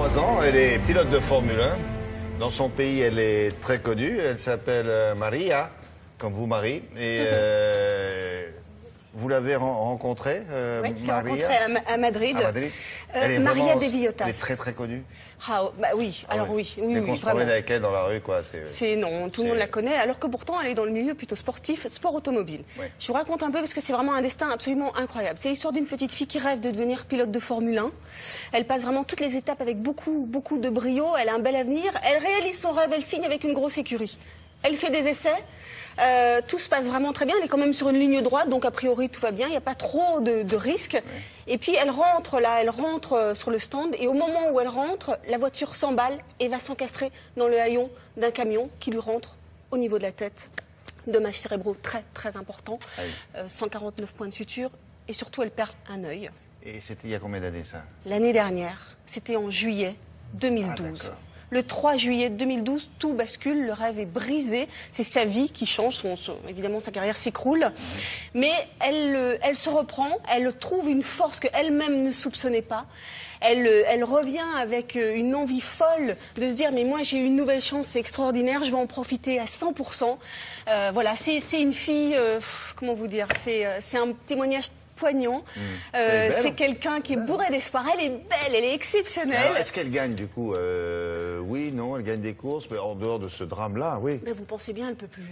23 ans, elle est pilote de Formule 1. Dans son pays, elle est très connue. Elle s'appelle Maria, comme vous, Marie. Et vous l'avez rencontrée, Oui, je l'ai Maria rencontrée à Madrid. À Madrid. Elle est Maria vraiment, de Villotas. Elle est très très connue. Ah, bah oui, alors Ah oui, Dès qu'on se promène vraiment. avec elle dans la rue, quoi. Non, tout le monde la connaît, alors que pourtant elle est dans le milieu plutôt sportif, sport automobile. Ouais. Je vous raconte un peu parce que c'est vraiment un destin absolument incroyable. C'est l'histoire d'une petite fille qui rêve de devenir pilote de Formule 1. Elle passe vraiment toutes les étapes avec beaucoup de brio. Elle a un bel avenir. Elle réalise son rêve. Elle signe avec une grosse écurie. Elle fait des essais. Tout se passe vraiment très bien. Elle est quand même sur une ligne droite, donc a priori tout va bien. Il n'y a pas trop de risques. Ouais. Et puis elle rentre sur le stand. Et au moment où elle rentre, la voiture s'emballe et va s'encastrer dans le haillon d'un camion qui lui rentre au niveau de la tête. Dommages cérébraux très très importants. 149 points de suture. Et surtout, elle perd un œil. Et c'était il y a combien d'années, ça? L'année dernière. C'était en juillet 2012. Le 3 juillet 2012, tout bascule, le rêve est brisé, c'est sa vie qui change, évidemment sa carrière s'écroule, mais elle se reprend, elle trouve une force qu'elle-même ne soupçonnait pas, elle revient avec une envie folle de se dire mais moi j'ai eu une nouvelle chance, c'est extraordinaire, je vais en profiter à 100%. Voilà, c'est une fille, comment vous dire, c'est un témoignage poignant. C'est quelqu'un qui est bourré d'espoir. Elle est belle, elle est exceptionnelle. Est-ce qu'elle gagne du coup Oui, non, elle gagne des courses, mais en dehors de ce drame-là, oui. Mais vous pensez bien, elle peut plus.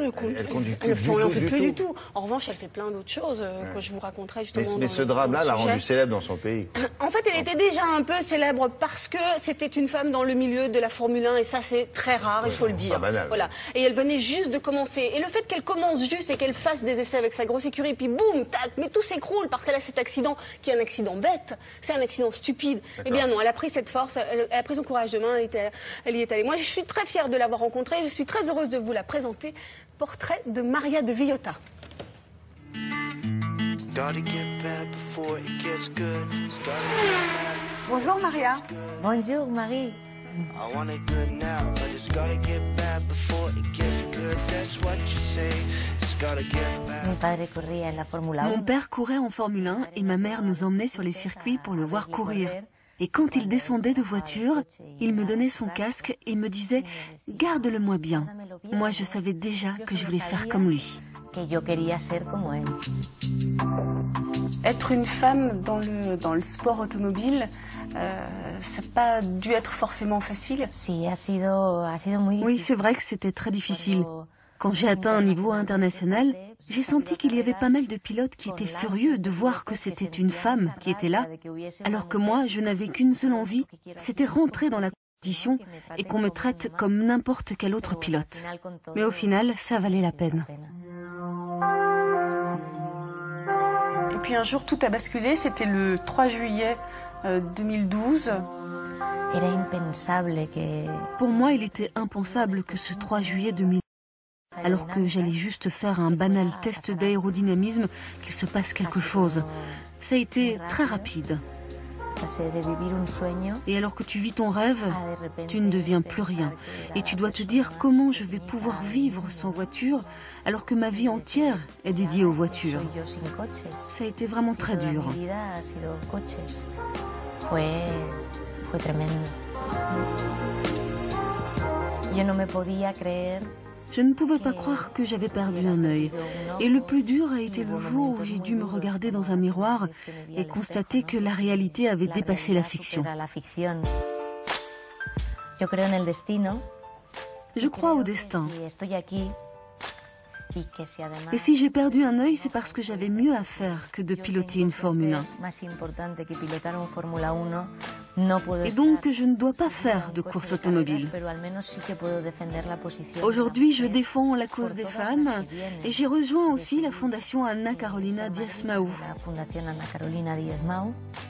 Elle conduit plus du tout. En revanche, elle fait plein d'autres choses que je vous raconterai justement. Mais ce drame-là l'a rendue célèbre dans son pays. En fait, elle était déjà un peu célèbre parce que c'était une femme dans le milieu de la Formule 1 et ça c'est très rare, il faut le dire. Voilà. Et elle venait juste de commencer. Et le fait qu'elle commence juste et qu'elle fasse des essais avec sa grosse écurie, puis boum, tac, mais tout s'écroule parce qu'elle a cet accident qui est un accident bête, c'est un accident stupide. Eh bien non, elle a pris cette force, elle a pris son courage de main, elle y est allée. Moi, je suis très fière de l'avoir rencontrée, je suis très heureuse de vous la présenter. Portrait de Maria de Villotas. Bonjour Maria. Bonjour Marie. Mon père courait en Formule 1 et ma mère nous emmenait sur les circuits pour le voir courir. Et quand il descendait de voiture, il me donnait son casque et me disait « Garde-le-moi bien ». Moi, je savais déjà que je voulais faire comme lui. Être une femme dans le sport automobile, ça n'a pas dû être forcément facile. Oui, c'est vrai que c'était très difficile. Quand j'ai atteint un niveau international, j'ai senti qu'il y avait pas mal de pilotes qui étaient furieux de voir que c'était une femme qui était là, alors que moi, je n'avais qu'une seule envie, c'était rentrer dans la compétition et qu'on me traite comme n'importe quel autre pilote. Mais au final, ça valait la peine. Et puis un jour, tout a basculé, c'était le 3 juillet 2012. Pour moi, il était impensable que ce 3 juillet 2012, alors que j'allais juste faire un banal test d'aérodynamisme, qu'il se passe quelque chose. Ça a été très rapide. Et alors que tu vis ton rêve, tu ne deviens plus rien. Et tu dois te dire comment je vais pouvoir vivre sans voiture alors que ma vie entière est dédiée aux voitures. Ça a été vraiment très dur. Je ne pouvais pas croire que j'avais perdu un œil. Et le plus dur a été le jour où j'ai dû me regarder dans un miroir et constater que la réalité avait dépassé la fiction. Je crois au destin. Et si j'ai perdu un œil, c'est parce que j'avais mieux à faire que de piloter une Formule 1. Et donc, je ne dois pas faire de course automobile. Aujourd'hui, je défends la cause des femmes et j'ai rejoint aussi la fondation Ana Carolina Diaz Mau.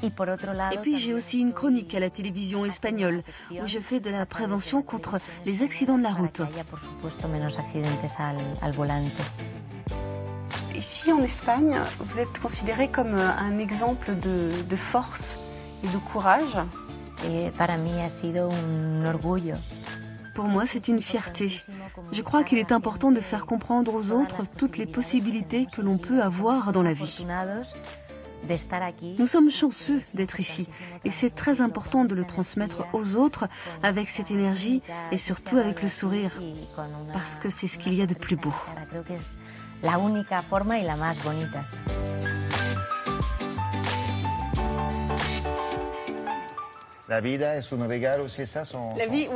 Et puis, j'ai aussi une chronique à la télévision espagnole où je fais de la prévention contre les accidents de la route. Ici, en Espagne, vous êtes considéré comme un exemple de force et de courage. Pour moi, c'est une fierté. Je crois qu'il est important de faire comprendre aux autres toutes les possibilités que l'on peut avoir dans la vie. Nous sommes chanceux d'être ici et c'est très important de le transmettre aux autres avec cette énergie et surtout avec le sourire, parce que c'est ce qu'il y a de plus beau. La vida es un regalo, c'est ça son... La vie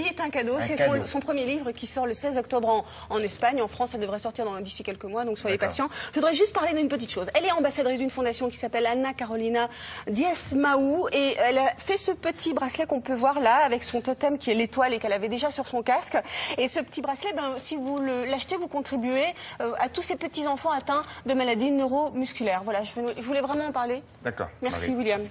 est un cadeau. C'est son premier livre qui sort le 16 octobre en Espagne. En France, ça devrait sortir d'ici quelques mois, donc soyez patients. Je voudrais juste parler d'une petite chose. Elle est ambassadrice d'une fondation qui s'appelle Anna Carolina Diez Maú et elle a fait ce petit bracelet qu'on peut voir là avec son totem qui est l'étoile et qu'elle avait déjà sur son casque. Et ce petit bracelet, si vous l'achetez, vous contribuez à tous ces petits enfants atteints de maladies neuromusculaires. Voilà, je voulais vraiment en parler. D'accord. Merci William.